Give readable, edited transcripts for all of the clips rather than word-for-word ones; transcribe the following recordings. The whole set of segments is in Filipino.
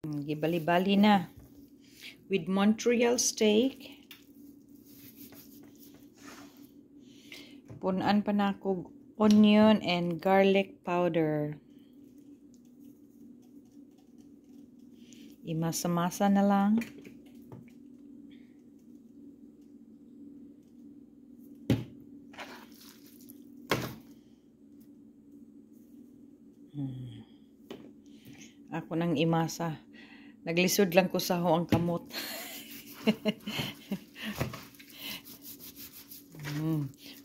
Gibali-bali na. With Montreal steak. Punan pa na ako onion and garlic powder. Imasa-masa na lang. Ako nang imasa. Naglisod lang ko sa ang kamot.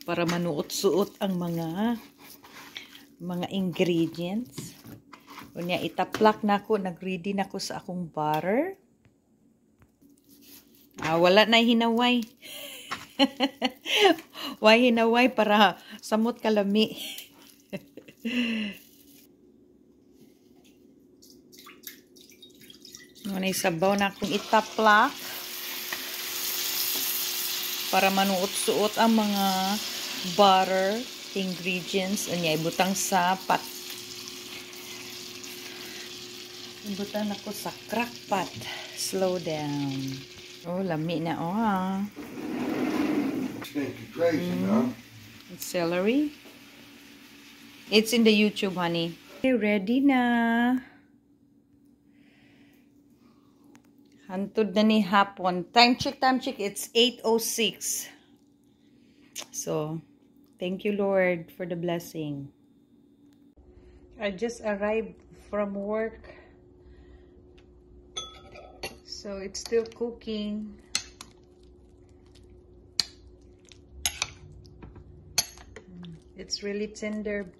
Para manuot-suot ang mga ingredients. Unya itaplak na ako, nagready na ako sa akong butter. Wala na hinaway. Why hinaway para samot kalami. Ngunay sabaw na akong itaplak para manuot-suot ang mga butter ingredients. Unya ibutang sa pot. Ibutang ako sa crock pot. Slow down. Oh, lami na Celery. It's in the YouTube, honey. Okay, ready na. Hantod na ni hapon. Time check. It's 8:06. So, thank you, Lord, for the blessing. I just arrived from work. So, it's still cooking. It's really tender.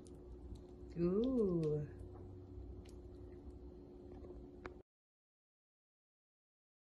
Ooh.